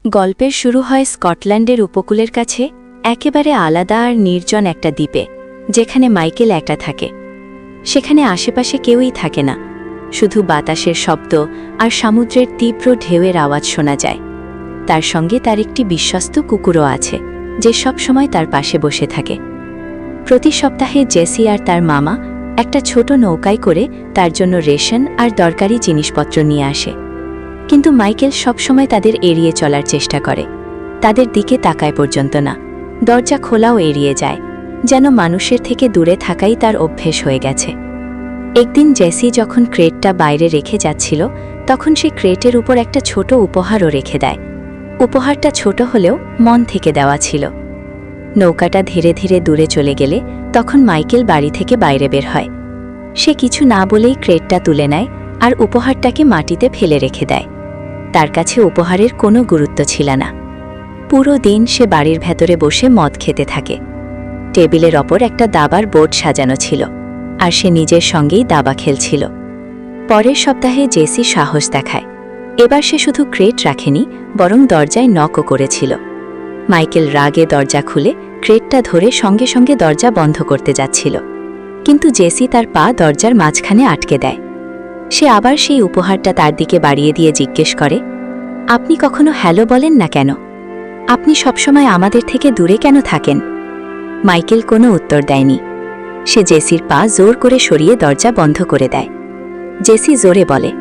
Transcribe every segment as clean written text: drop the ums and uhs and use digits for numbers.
গল্পের শুরু হয় স্কটল্যান্ডের উপকূলের কাছে একেবারে আলাদা আর নির্জন একটা দ্বীপে, যেখানে মাইকেল একা থাকে। সেখানে আশেপাশে কেউই থাকে না, শুধু বাতাসের শব্দ আর সমুদ্রের তীব্র ঢেউয়ের আওয়াজ শোনা যায়। তার সঙ্গে তার একটি বিশ্বস্ত কুকুরও আছে, যে সব সময় তার পাশে বসে থাকে। প্রতি সপ্তাহে জেসি আর তার মামা একটা ছোট নৌকায় করে তার জন্য রেশন আর দরকারি জিনিসপত্র নিয়ে আসে। কিন্তু মাইকেল সবসময় তাদের এড়িয়ে চলার চেষ্টা করে, তাদের দিকে তাকায় পর্যন্ত না। দরজা খোলাও এড়িয়ে যায়, যেন মানুষের থেকে দূরে থাকাই তার অভ্যেস হয়ে গেছে। একদিন জেসি যখন ক্রেটটা বাইরে রেখে যাচ্ছিল, তখন সে ক্রেটের উপর একটা ছোট উপহারও রেখে দেয়। উপহারটা ছোট হলেও মন থেকে দেওয়া ছিল। নৌকাটা ধীরে ধীরে দূরে চলে গেলে তখন মাইকেল বাড়ি থেকে বাইরে বের হয়। সে কিছু না বলেই ক্রেটটা তুলে নেয় আর উপহারটাকে মাটিতে ফেলে রেখে দেয়। তার কাছে উপহারের কোনো গুরুত্ব ছিল না। পুরো দিন সে বাড়ির ভেতরে বসে মদ খেতে থাকে। টেবিলের ওপর একটা দাবার বোর্ড সাজানো ছিল, আর সে নিজের সঙ্গেই দাবা খেলছিল। পরের সপ্তাহে জেসি সাহস দেখায়। এবার সে শুধু ক্রেট রাখেনি, বরং দরজায় নকও করেছিল। মাইকেল রাগে দরজা খুলে ক্রেটটা ধরে সঙ্গে সঙ্গে দরজা বন্ধ করতে যাচ্ছিল, কিন্তু জেসি তার পা দরজার মাঝখানে আটকে দেয়। সে আবার সেই উপহারটা তার দিকে বাড়িয়ে দিয়ে জিজ্ঞেস করে, আপনি কখনো হ্যালো বলেন না কেন? আপনি সবসময় আমাদের থেকে দূরে কেন থাকেন? মাইকেল কোনো উত্তর দেয়নি। সে জেসির পা জোর করে সরিয়ে দরজা বন্ধ করে দেয়। জেসি জোরে বলে,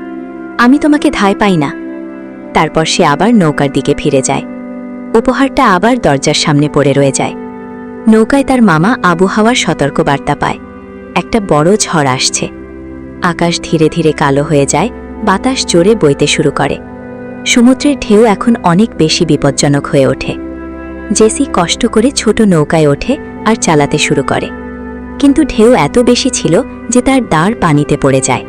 আমি তোমাকে ধায় পাই না। তারপর সে আবার নৌকার দিকে ফিরে যায়। উপহারটা আবার দরজার সামনে পড়ে রয়ে যায়। নৌকায় তার মামা আবহাওয়ার সতর্কবার্তা পায়, একটা বড় ঝড় আসছে। আকাশ ধীরে ধীরে কালো হয়ে যায়, বাতাস জোরে বইতে শুরু করে। সমুদ্রের ঢেউ এখন অনেক বেশি বিপজ্জনক হয়ে ওঠে। জেসি কষ্ট করে ছোট নৌকায় ওঠে আর চালাতে শুরু করে, কিন্তু ঢেউ এত বেশি ছিল যে তার দাঁড় পানিতে পড়ে যায়।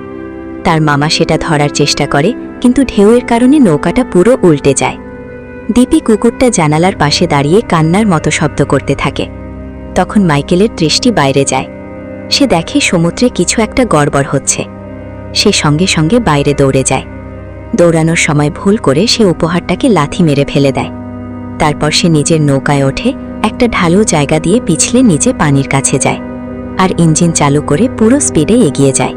তার মামা সেটা ধরার চেষ্টা করে, কিন্তু ঢেউয়ের কারণে নৌকাটা পুরো উল্টে যায়। দীপি কুকুরটা জানালার পাশে দাঁড়িয়ে কান্নার মতো শব্দ করতে থাকে। তখন মাইকেলের দৃষ্টি বাইরে যায়। সে দেখে সমুদ্রে কিছু একটা গড়বড় হচ্ছে। সে সঙ্গে সঙ্গে বাইরে দৌড়ে যায়। দৌড়ানোর সময় ভুল করে সে উপহারটাকে লাথি মেরে ফেলে দেয়। তারপর সে নিজের নৌকায় ওঠে, একটা ঢালু জায়গা দিয়ে পিছলে নিচে পানির কাছে যায়, আর ইঞ্জিন চালু করে পুরো স্পিডে এগিয়ে যায়।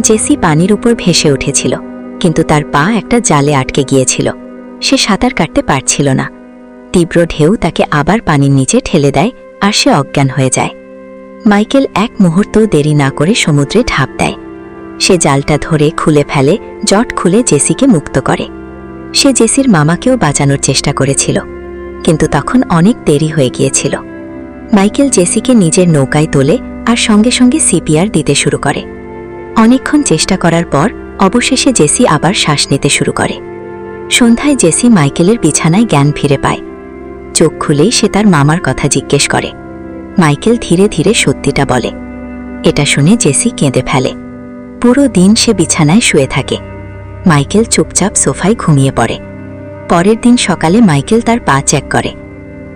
জেসি পানির উপর ভেসে উঠেছিল, কিন্তু তার পা একটা জালে আটকে গিয়েছিল। সে সাঁতার কাটতে পারছিল না। তীব্র ঢেউ তাকে আবার পানির নিচে ঠেলে দেয়, আর সে অজ্ঞান হয়ে যায়। মাইকেল এক মুহূর্তও দেরি না করে সমুদ্রে ঝাঁপ দেয়। সে জালটা ধরে খুলে ফেলে, জট খুলে জেসিকে মুক্ত করে। সে জেসির মামাকেও বাঁচানোর চেষ্টা করেছিল, কিন্তু তখন অনেক দেরি হয়ে গিয়েছিল। মাইকেল জেসিকে নিজের নৌকায় তোলে আর সঙ্গে সঙ্গে সিপিআর দিতে শুরু করে। অনেকক্ষণ চেষ্টা করার পর অবশেষে জেসি আবার শ্বাস নিতে শুরু করে। সন্ধ্যায় জেসি মাইকেলের বিছানায় জ্ঞান ফিরে পায়। চোখ খুলেই সে তার মামার কথা জিজ্ঞেস করে। মাইকেল ধীরে ধীরে সত্যিটা বলে। এটা শুনে জেসি কেঁদে ফেলে। পুরো দিন সে বিছানায় শুয়ে থাকে। মাইকেল চুপচাপ সোফায় ঘুমিয়ে পড়ে। পরের দিন সকালে মাইকেল তার পা চেক করে।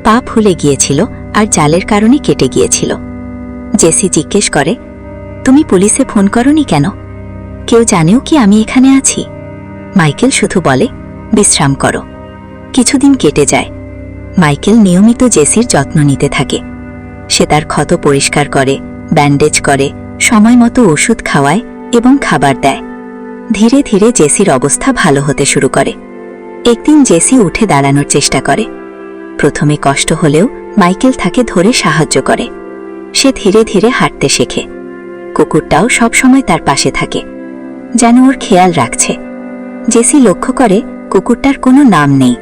পা ফুলে গিয়েছিল আর জালের কারণে কেটে গিয়েছিল। জেসি জিজ্ঞেস করে, তুমি পুলিশে ফোন করনি কেন? কেউ জানেও কি আমি এখানে আছি? মাইকেল শুধু বলে, বিশ্রাম করো। কিছুদিন কেটে যায়। মাইকেল নিয়মিত জেসির যত্ন নিতে থাকে। সে তার ক্ষত পরিষ্কার করে, ব্যান্ডেজ করে, সময় মতো ওষুধ খাওয়ায় এবং খাবার দেয়। ধীরে ধীরে জেসির অবস্থা ভালো হতে শুরু করে। একদিন জেসি উঠে দাঁড়ানোর চেষ্টা করে। প্রথমে কষ্ট হলেও মাইকেল তাকে ধরে সাহায্য করে। সে ধীরে ধীরে হাঁটতে শেখে। কুকুরটাও সবসময় তার পাশে থাকে, যেন ওর খেয়াল রাখছে। জেসি লক্ষ্য করে কুকুরটার কোনো নাম নেই,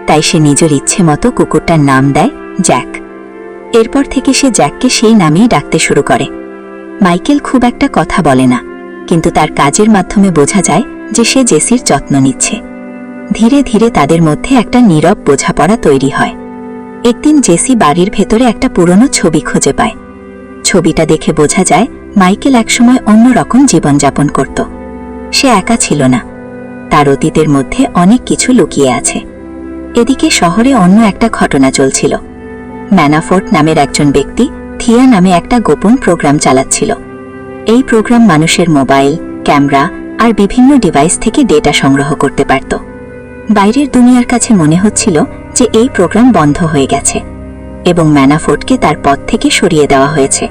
তাই সে নিজের ইচ্ছে মতো কুকুরটার নাম দেয় জ্যাক। এরপর থেকে সে জ্যাককে সেই নামেই ডাকতে শুরু করে। মাইকেল খুব একটা কথা বলে না, কিন্তু তার কাজের মাধ্যমে বোঝা যায় যে সে জেসির যত্ন নিচ্ছে। ধীরে ধীরে তাদের মধ্যে একটা নীরব বোঝাপড়া তৈরি হয়। একদিন জেসি বাড়ির ভেতরে একটা পুরনো ছবি খুঁজে পায়। ছবিটা দেখে বোঝা যায় মাইকেল একসময় অন্যরকম জীবনযাপন করত। সে একা ছিল না, তার অতীতের মধ্যে অনেক কিছু লুকিয়ে আছে। এদিকে শহরে অন্য একটা ঘটনা চলছিল। ম্যানাফোর্ট নামের একজন ব্যক্তি থিয়া নামে একটা গোপন প্রোগ্রাম চালাচ্ছিল। এই প্রোগ্রাম মানুষের মোবাইল, ক্যামেরা আর বিভিন্ন ডিভাইস থেকে ডেটা সংগ্রহ করতে পারত। বাইরের দুনিয়ার কাছে মনে হচ্ছিল যে এই প্রোগ্রাম বন্ধ হয়ে গেছে এবং ম্যানাফোর্টকে তার পদ থেকে সরিয়ে দেওয়া হয়েছে,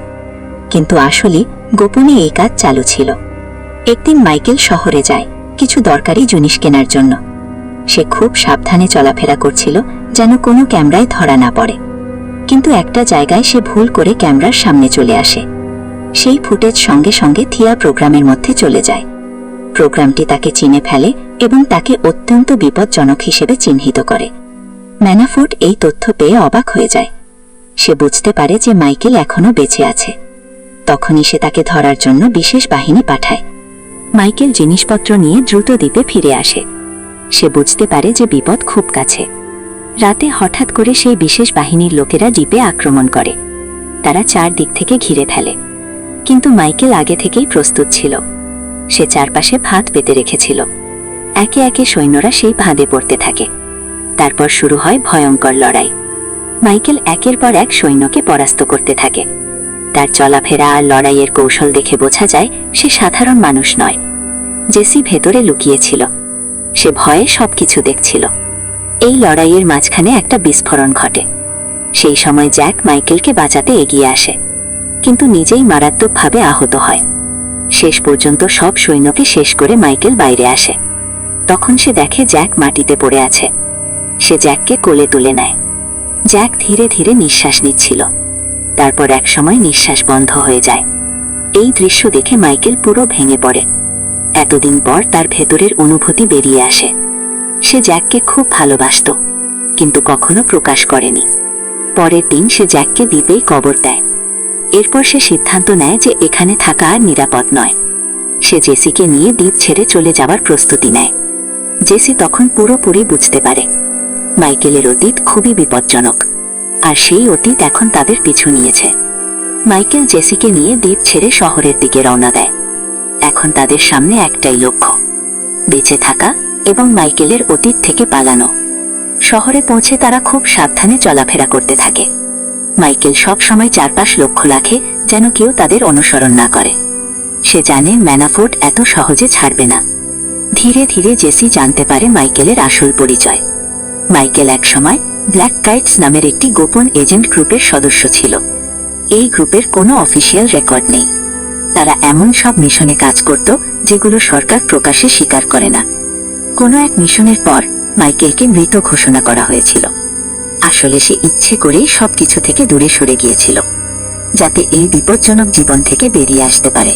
কিন্তু আসলে গোপনে এই কাজ চালু ছিল। একদিন মাইকেল শহরে যায় কিছু দরকারি জিনিস কেনার জন্য। সে খুব সাবধানে চলাফেরা করছিল যেন কোনো ক্যামেরায় ধরা না পড়ে, কিন্তু একটা জায়গায় সে ভুল করে ক্যামেরার সামনে চলে আসে। সেই ফুটেজ সঙ্গে সঙ্গে থিয়া প্রোগ্রামের মধ্যে চলে যায়। প্রোগ্রামটি তাকে চিনে ফেলে এবং তাকে অত্যন্ত বিপজ্জনক হিসেবে চিহ্নিত করে। ম্যানাফোর্ট এই তথ্য পেয়ে অবাক হয়ে যায়। সে বুঝতে পারে যে মাইকেল এখনও বেঁচে আছে। তখনই সে তাকে ধরার জন্য বিশেষ বাহিনী পাঠায়। মাইকেল জিনিসপত্র নিয়ে দ্রুত দ্বীপে ফিরে আসে। সে বুঝতে পারে যে বিপদ খুব কাছে। রাতে হঠাৎ করে সেই বিশেষ বাহিনীর লোকেরা দ্বীপে আক্রমণ করে। তারা চারদিক থেকে ঘিরে ফেলে, কিন্তু মাইকেল আগে থেকেই প্রস্তুত ছিল। সে চারপাশে ফাঁদ পেতে রেখেছিল। একে একে সৈন্যরা সেই ফাঁদে পড়তে থাকে। তারপর শুরু হয় ভয়ঙ্কর লড়াই। মাইকেল একের পর এক সৈন্যকে পরাস্ত করতে থাকে। তার চলাফেরা আর লড়াইয়ের কৌশল দেখে বোঝা যায় সে সাধারণ মানুষ নয়। জেসি ভেতরে লুকিয়েছিল। সে ভয়ে সবকিছু দেখছিল। এই লড়াইয়ের মাঝখানে একটা বিস্ফোরণ ঘটে। সেই সময় জ্যাক মাইকেলকে বাঁচাতে এগিয়ে আসে, কিন্তু নিজেই মারাত্মকভাবে আহত হয়। শেষ পর্যন্ত সব সৈন্যকে শেষ করে মাইকেল বাইরে আসে। তখন সে দেখে জ্যাক মাটিতে পড়ে আছে। সে জ্যাককে কোলে তুলে নেয়। জ্যাক ধীরে ধীরে নিঃশ্বাস নিচ্ছিল। তারপর একসময় নিঃশ্বাস বন্ধ হয়ে যায়। এই দৃশ্য দেখে মাইকেল পুরো ভেঙে পড়ে। এতদিন পর তার ভেতরের অনুভূতি বেরিয়ে আসে। সে জ্যাককে খুব ভালোবাসত, কিন্তু কখনো প্রকাশ করেনি। পরের দিন সে জ্যাককে দ্বীপেই কবর দেয়। এরপর সে সিদ্ধান্ত নেয় যে এখানে থাকা আর নিরাপদ নয়। সে জেসিকে নিয়ে দ্বীপ ছেড়ে চলে যাওয়ার প্রস্তুতি নেয়। জেসি তখন পুরোপুরি বুঝতে পারে মাইকেলের অতীত খুবই বিপজ্জনক, আর সেই অতীত এখন তাদের পিছু নিয়েছে। মাইকেল জেসিকে নিয়ে দ্বীপ ছেড়ে শহরের দিকে রওনা দেয়। এখন তাদের সামনে একটাই লক্ষ্য, বেঁচে থাকা এবং মাইকেলের অতীত থেকে পালানো। শহরে পৌঁছে তারা খুব সাবধানে চলাফেরা করতে থাকে। মাইকেল সব সময় চারপাশ লক্ষ্য রাখে যেন কেউ তাদের অনুসরণ না করে। সে জানে ম্যানাফোর্ট এত সহজে ছাড়বে না। ধীরে ধীরে জেসি জানতে পারে মাইকেলের আসল পরিচয়। মাইকেল একসময় ব্ল্যাক কাইটস নামের একটি গোপন এজেন্ট গ্রুপের সদস্য ছিল। এই গ্রুপের কোনো অফিসিয়াল রেকর্ড নেই। তারা এমন সব মিশনে কাজ করত যেগুলো সরকার প্রকাশ্যে স্বীকার করে না। কোনো এক মিশনের পর মাইকেলকে মৃত ঘোষণা করা হয়েছিল। আসলে সে ইচ্ছে করেই সবকিছু থেকে দূরে সরে গিয়েছিল, যাতে এই বিপজ্জনক জীবন থেকে বেরিয়ে আসতে পারে।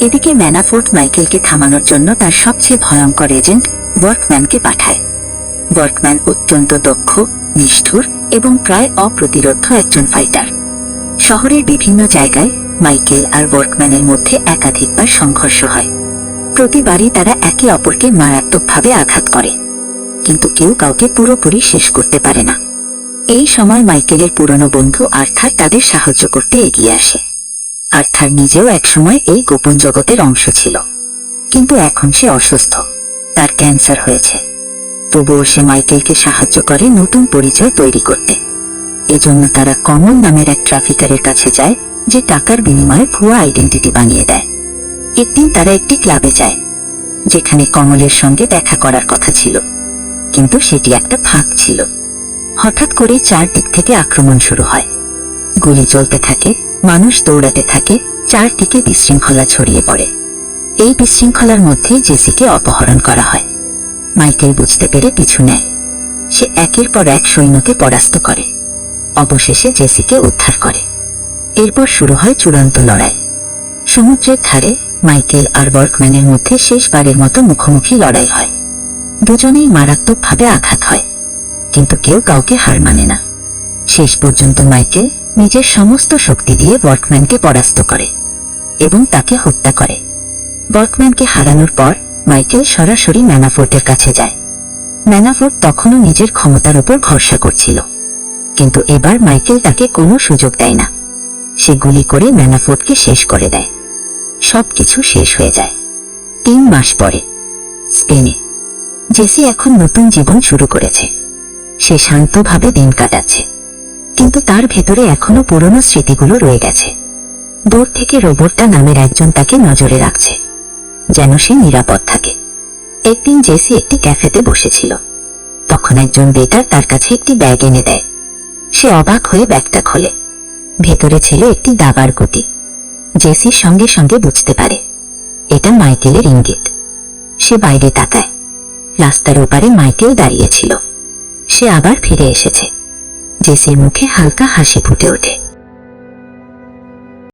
এদিকে ম্যানাফোর্ট মাইকেলকে থামানোর জন্য তার সবচেয়ে ভয়ঙ্কর এজেন্ট ওয়ার্কম্যানকে পাঠায়। ওয়ার্কম্যান অত্যন্ত দক্ষ, নিষ্ঠুর এবং প্রায় অপ্রতিরোধ্য একজন ফাইটার। শহরের বিভিন্ন জায়গায় মাইকেল আর ওয়ার্কম্যানের মধ্যে একাধিকবার সংঘর্ষ হয়। প্রতিবারই তারা একে অপরকে মারাত্মকভাবে আঘাত করে, কিন্তু কেউ কাউকে পুরোপুরি শেষ করতে পারে না। এই সময় মাইকেলের পুরনো বন্ধু আর্থার তাদের সাহায্য করতে এগিয়ে আসে। আর্থার নিজেও একসময় এই গোপন জগতের অংশ ছিল, কিন্তু এখন সে অসুস্থ, তার ক্যান্সার হয়েছে। তবুও সে মাইকেলকে সাহায্য করে নতুন পরিচয় তৈরি করতে। এজন্য তারা কমল নামের এক ট্রাফিকারের কাছে যায়, যে টাকার বিনিময়ে ভুয়া আইডেন্টিটি বানিয়ে দেয়। একদিন তারা একটি ক্লাবে যায়, যেখানে কমলের সঙ্গে দেখা করার কথা ছিল, কিন্তু সেটি একটা ফাঁক ছিল। হঠাৎ করে চারদিক থেকে আক্রমণ শুরু হয়। গুলি চলতে থাকে, মানুষ দৌড়াতে থাকে, চারদিকে বিশৃঙ্খলা ছড়িয়ে পড়ে। এই বিশৃঙ্খলার মধ্যে জেসিকে অপহরণ করা হয়। মাইকেল বুঝতে পেরে পিছু নেয়। সে একের পর এক সৈন্যকে পরাস্ত করে, অবশেষে জেসিকে উদ্ধার করে। এরপর শুরু হয় চূড়ান্ত লড়াই। সমুদ্রের ধারে মাইকেল আর ওয়ার্কম্যানের মধ্যে শেষবারের মতো মুখোমুখি লড়াই হয়। দুজনেই মারাত্মকভাবে আঘাত হয়, কিন্তু কেউ কাউকে হার মানে না। শেষ পর্যন্ত মাইকেল নিজের সমস্ত শক্তি দিয়ে ওয়ার্কম্যানকে পরাস্ত করে এবং তাকে হত্যা করে। ওয়ার্কম্যানকে হারানোর পর মাইকেল সরাসরি ম্যানাফোর্টের কাছে যায়। ম্যানাফোর্ট তখনও নিজের ক্ষমতার উপর ভরসা করছিল, কিন্তু এবার মাইকেল তাকে কোনো সুযোগ দেয় না। সে গুলি করে ম্যানাফোর্টকে শেষ করে দেয়। সবকিছু শেষ হয়ে যায়। 3 মাস পরে স্পেনে জেসি এখন নতুন জীবন শুরু করেছে। সে শান্তভাবে দিন কাটাচ্ছে, কিন্তু তার ভেতরে এখনো পুরনো স্মৃতিগুলো রয়ে গেছে। দূর থেকে রোবটটা নামের একজন তাকে নজরে রাখছে, যেন সে নিরাপদ থাকে। একদিন জেসি একটি ক্যাফেতে বসেছিল। তখন একজন বেটার তার কাছে একটি ব্যাগ এনে দেয়। সে অবাক হয়ে ব্যাগটা খোলে। ভেতরে ছিল একটি দাবার গুটি। জেসি সঙ্গে সঙ্গে বুঝতে পারে এটা মাইকেলের ইঙ্গিত। সে বাইরে তাকায়। রাস্তার ওপারে মাইকেল দাঁড়িয়েছিল। সে আবার ফিরে এসেছে। জেসির মুখে হালকা হাসি ফুটে ওঠে।